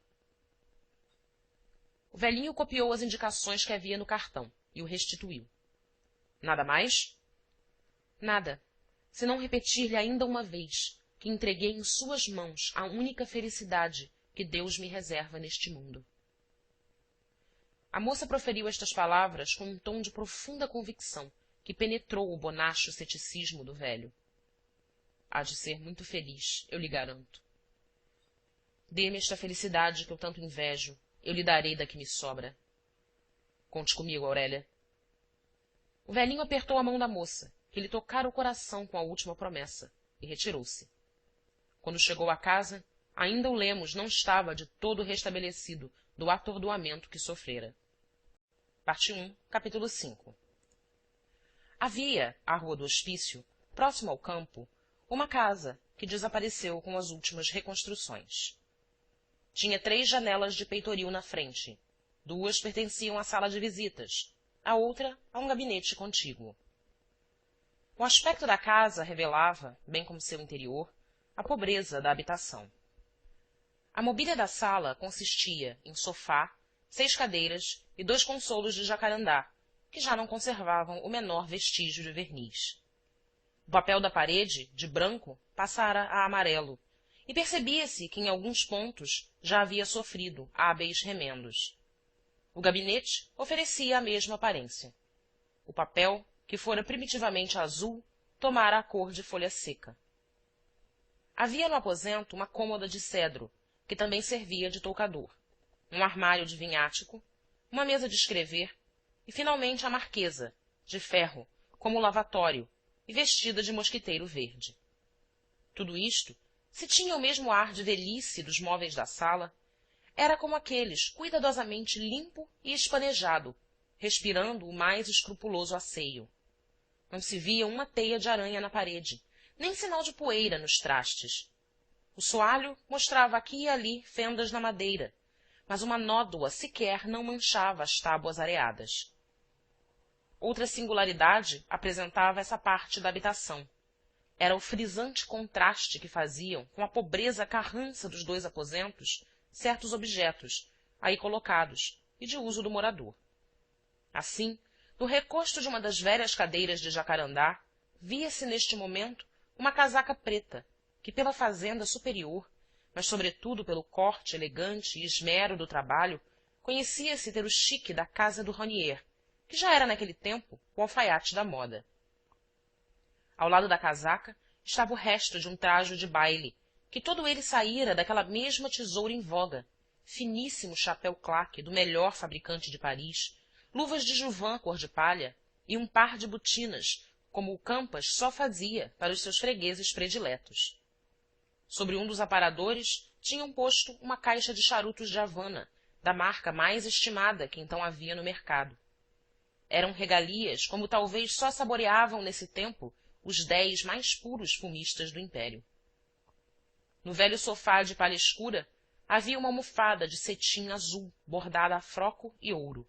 Speaker 1: O velhinho copiou as indicações que havia no cartão e o restituiu. Nada mais? Nada, senão repetir-lhe ainda uma vez que entreguei em suas mãos a única felicidade que Deus me reserva neste mundo. A moça proferiu estas palavras com um tom de profunda convicção que penetrou o bonacho ceticismo do velho. Há de ser muito feliz, eu lhe garanto. Dê-me esta felicidade que eu tanto invejo, eu lhe darei da que me sobra. Conte comigo, Aurélia. O velhinho apertou a mão da moça, que lhe tocara o coração com a última promessa, e retirou-se. Quando chegou à casa, ainda o Lemos não estava de todo restabelecido do atordoamento que sofrera. Parte 1, capítulo 5. Havia, à Rua do Hospício, próximo ao campo, uma casa que desapareceu com as últimas reconstruções. Tinha 3 janelas de peitoril na frente. 2 pertenciam à sala de visitas, a outra a um gabinete contíguo. O aspecto da casa revelava, bem como seu interior, a pobreza da habitação. A mobília da sala consistia em sofá, 6 cadeiras e 2 consolos de jacarandá, que já não conservavam o menor vestígio de verniz. O papel da parede, de branco, passara a amarelo, e percebia-se que em alguns pontos já havia sofrido hábeis remendos. O gabinete oferecia a mesma aparência. O papel, que fora primitivamente azul, tomara a cor de folha seca. Havia no aposento uma cômoda de cedro, que também servia de toucador, um armário de vinhático, uma mesa de escrever e, finalmente, a marquesa, de ferro, como lavatório, e vestida de mosquiteiro verde. Tudo isto, se tinha o mesmo ar de velhice dos móveis da sala, era como aqueles cuidadosamente limpo e espanejado, respirando o mais escrupuloso asseio. Não se via uma teia de aranha na parede, nem sinal de poeira nos trastes. O soalho mostrava aqui e ali fendas na madeira, mas uma nódoa sequer não manchava as tábuas areadas. Outra singularidade apresentava essa parte da habitação. Era o frisante contraste que faziam com a pobreza carrança dos 2 aposentos certos objetos, aí colocados, e de uso do morador. Assim, no recosto de uma das velhas cadeiras de jacarandá, via-se neste momento uma casaca preta, que pela fazenda superior, mas sobretudo pelo corte elegante e esmero do trabalho, conhecia-se ter o chique da casa do Ronier, que já era naquele tempo o alfaiate da moda. Ao lado da casaca estava o resto de um trajo de baile, que todo ele saíra daquela mesma tesoura em voga, finíssimo chapéu claque do melhor fabricante de Paris, luvas de jouvin cor de palha e um par de botinas, como o Campas só fazia para os seus fregueses prediletos. Sobre um dos aparadores tinham posto uma caixa de charutos de Havana, da marca mais estimada que então havia no mercado. Eram regalias como talvez só saboreavam nesse tempo os 10 mais puros fumistas do império. No velho sofá de palha escura havia uma almofada de cetim azul bordada a froco e ouro.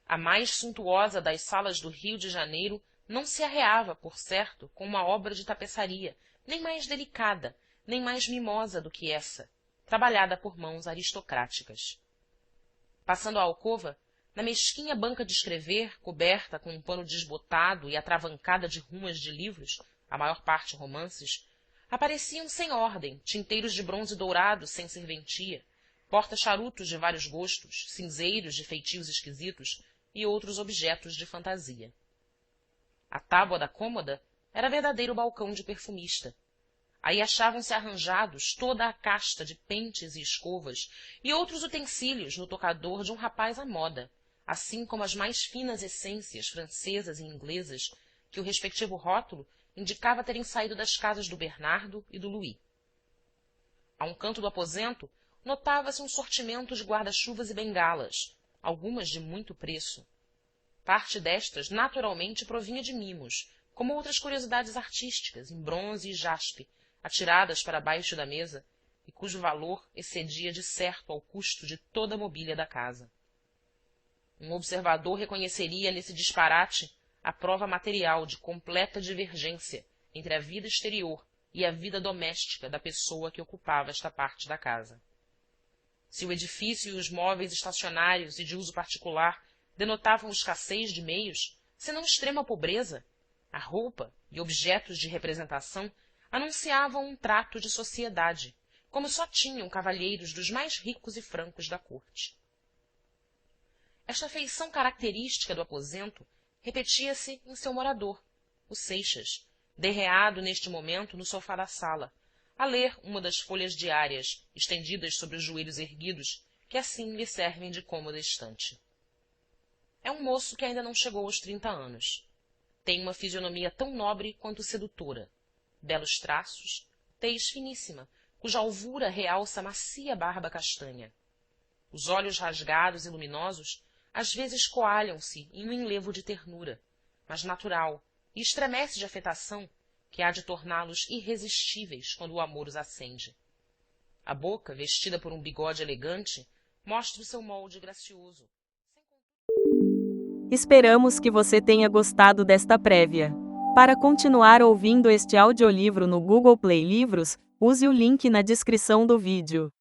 Speaker 1: A mais suntuosa das salas do Rio de Janeiro não se arreava, por certo, com uma obra de tapeçaria nem mais delicada, nem mais mimosa do que essa, trabalhada por mãos aristocráticas. Passando a alcova, na mesquinha banca de escrever, coberta com um pano desbotado e atravancada de rumas de livros, a maior parte romances, apareciam sem ordem tinteiros de bronze dourado sem serventia, porta-charutos de vários gostos, cinzeiros de feitios esquisitos e outros objetos de fantasia. A tábua da cômoda era verdadeiro balcão de perfumista. Aí achavam-se arranjados toda a casta de pentes e escovas e outros utensílios no tocador de um rapaz à moda, assim como as mais finas essências francesas e inglesas que o respectivo rótulo indicava terem saído das casas do Bernardo e do Louis. A um canto do aposento notava-se um sortimento de guarda-chuvas e bengalas, algumas de muito preço. Parte destas naturalmente provinha de mimos, como outras curiosidades artísticas em bronze e jaspe, atiradas para baixo da mesa, e cujo valor excedia de certo ao custo de toda a mobília da casa. Um observador reconheceria nesse disparate a prova material de completa divergência entre a vida exterior e a vida doméstica da pessoa que ocupava esta parte da casa. Se o edifício e os móveis estacionários e de uso particular denotavam escassez de meios, senão extrema pobreza, a roupa e objetos de representação anunciavam um trato de sociedade, como só tinham cavalheiros dos mais ricos e francos da corte. Esta feição característica do aposento repetia-se em seu morador, o Seixas, derreado neste momento no sofá da sala, a ler uma das folhas diárias estendidas sobre os joelhos erguidos, que assim lhe servem de cômoda estante. É um moço que ainda não chegou aos 30 anos. Tem uma fisionomia tão nobre quanto sedutora, belos traços, tez finíssima, cuja alvura realça a macia barba castanha. Os olhos rasgados e luminosos às vezes coalham-se em um enlevo de ternura, mas natural, e estremece de afetação que há de torná-los irresistíveis quando o amor os acende. A boca, vestida por um bigode elegante, mostra o seu molde gracioso.
Speaker 2: Esperamos que você tenha gostado desta prévia. Para continuar ouvindo este audiolivro no Google Play Livros, use o link na descrição do vídeo.